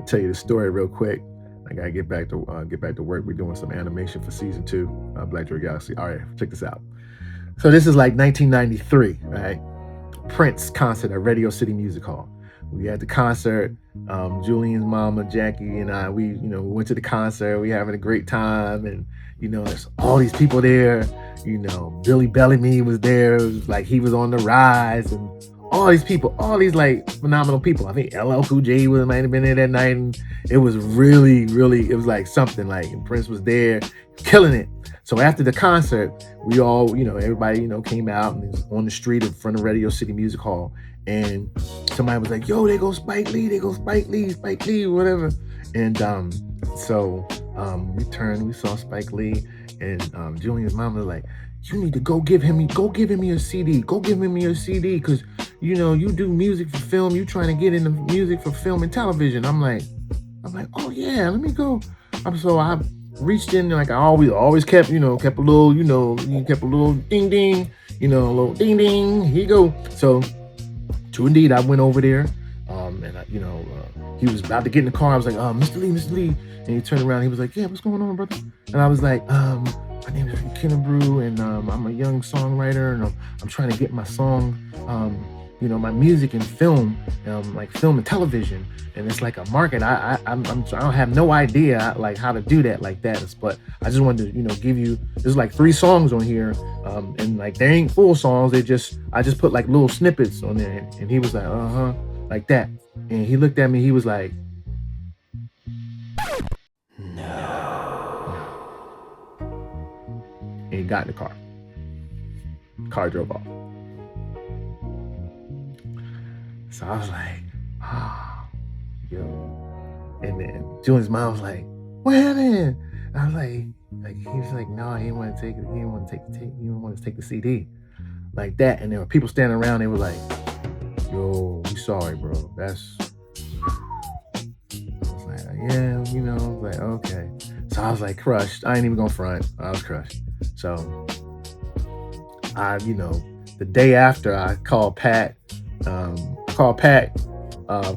I'll tell you the story real quick. I gotta get back to work. We're doing some animation for season 2, Black Joy Galaxy. All right, check this out. So this is like 1993, right? Prince concert at Radio City Music Hall. We had the concert. Julian's mama, Jackie, and I, we went to the concert. We having a great time, and there's all these people there. Billy Bellamy was there. It was like he was on the rise, and all these people, all these like phenomenal people. I think LL Cool J might have been there that night, and it was really, really, it was like something. Like, and Prince was there, killing it. So after the concert, we all, everybody, came out and was on the street in front of Radio City Music Hall. And somebody was like, yo, they go Spike Lee, whatever. And so we turned, we saw Spike Lee, and Julian's mom was like, you need to go give him your CD. Go give him your CD, because, you do music for film. You trying to get into music for film and television. I'm like, oh yeah, let me go. So I reached in, like I always kept, kept a little, kept a little ding ding, a little ding ding. Here you go. So true indeed, I went over there, and he was about to get in the car. I was like, Mr. Lee, and he turned around. He was like, yeah, what's going on, brother? And I was like, my name is Kennebrew, and I'm a young songwriter, and I'm trying to get my song, my music in film, like film and television, and it's like a market. I don't have no idea like how to do that like that. But I just wanted to give you. There's like 3 songs on here, and like they ain't full songs. I just put like little snippets on there, and he was like, like that, and he looked at me. He was like, no. And he got in the car. Car drove off. So I was like, yo. And then Julian's mom was like, what happened? And I was like he was like, no, he didn't want to take it. He didn't want to take the tape. He didn't want to take the CD. Like that. And there were people standing around. They were like, yo, we sorry, bro. That's, I was like, yeah, I was like, okay. So I was like crushed. I ain't even gonna front. I was crushed. So the day after I called Pat,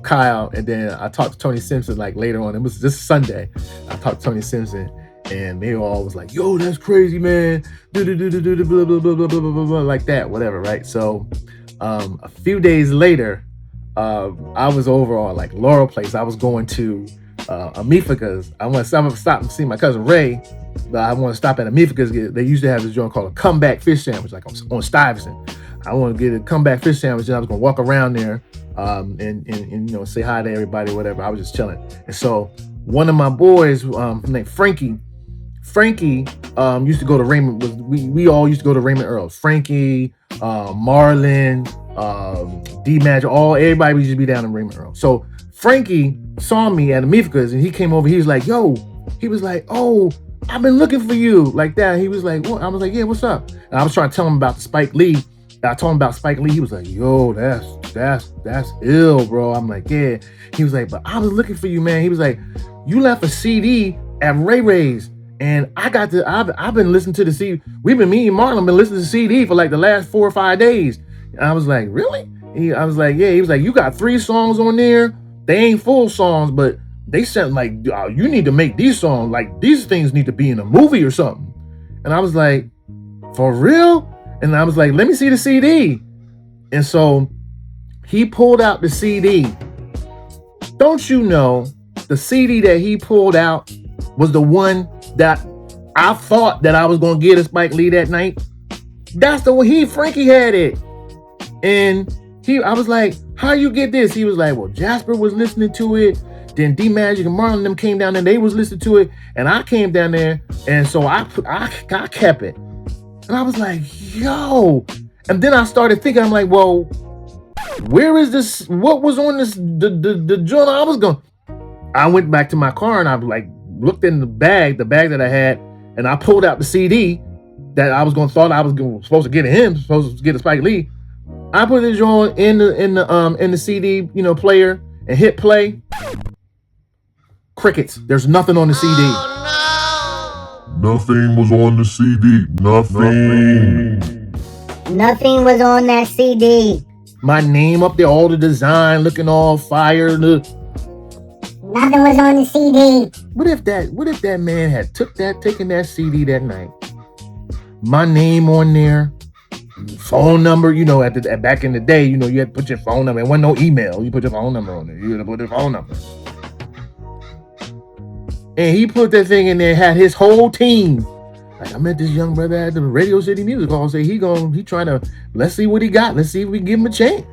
Kyle, and then I talked to Tony Simpson like later on. It was this Sunday. I talked to Tony Simpson, and they all was like, yo, that's crazy, man. Blah, blah, blah, blah, blah, blah, blah, like that, whatever, right? So a few days later, I was over on like Laurel Place. I was going to Amifika's. I want to stop and see my cousin Ray, but I want to stop at Amifika's. They used to have this joint called a comeback fish sandwich, like on Stuyvesant. I want to get a comeback fish sandwich, and I was going to walk around there and say hi to everybody, whatever. I was just chilling. And so one of my boys, named Frankie, used to go to Raymond. We all used to go to Raymond Earls. Frankie, Marlon, D Magic, everybody used to be down in Raymond Earls. So Frankie saw me at Amifika's, and he came over. He was like, yo, oh, I've been looking for you, like that. He was like, what? I was like, yeah, what's up? And I was trying to tell him about the Spike Lee. I told him about Spike Lee. He was like, yo, that's ill, bro. I'm like, yeah. He was like, but I was looking for you, man. He was like, you left a CD at Ray Ray's, and I've been listening to the CD. Me and Marlon been listening to the CD for like the last 4 or 5 days. And I was like, really? I was like, yeah. He was like, you got 3 songs on there. They ain't full songs, but they sent like, you need to make these songs. Like, these things need to be in a movie or something. And I was like, for real? And I was like, let me see the CD. And so he pulled out the CD. Don't you know, the CD that he pulled out was the one that I thought that I was going to get a Spike Lee that night. That's the one. Frankie had it. And I was like, how you get this? He was like, well, Jasper was listening to it. Then D Magic and Marlon them came down there. They was listening to it. And I came down there. And so I kept it. And I was like, yo. And then I started thinking, I'm like, well, where is this? What was on this? The joint I was going. I went back to my car, and I like looked in the bag that I had, and I pulled out the CD that I was supposed to get him, supposed to get a Spike Lee. I put the joint in the CD, player, and hit play. Crickets. There's nothing on the CD. Nothing was on the CD. Nothing was on that CD. My name up there, all the design looking all fire. Nothing Nothing was on the CD. What if that man had taken that CD that night? My name on there, phone number, back in the day, you had to put your phone number. There wasn't no email. You put your phone number on there. You had to put your phone number. And he put that thing in there, had his whole team. Like, I met this young brother at the Radio City Music Hall. Say he trying to, let's see what he got. Let's see if we can give him a chance.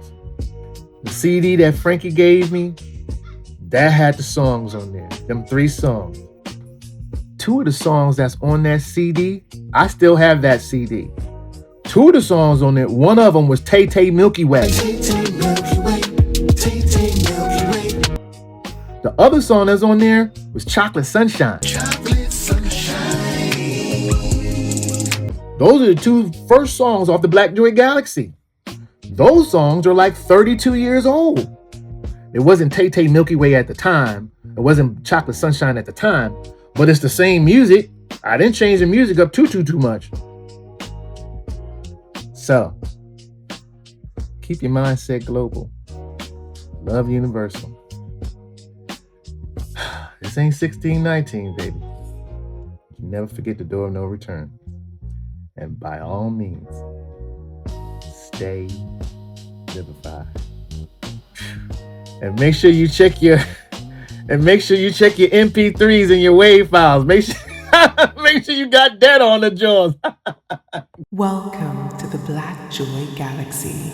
The CD that Frankie gave me, that had the songs on there. Them 3 songs. 2 of the songs that's on that CD, I still have that CD. 2 of the songs on it, one of them was Tay-Tay Milky Way. Tay-Tay Milky Way. Tay-Tay Milky Way. The other song that's on there was Chocolate Sunshine. Chocolate Sunshine. Those are the 2 first songs off the Black Joy Galaxy. Those songs are like 32 years old. It wasn't Tay-Tay Milky Way at the time. It wasn't Chocolate Sunshine at the time. But it's the same music. I didn't change the music up too much. So, keep your mindset global. Love universal. This ain't 1619, baby. Never forget the door of no return. And by all means, stay livified. And make sure you check your MP3s and your WAV files. Make sure you got that on the jaws. Welcome to the Black Joy Galaxy.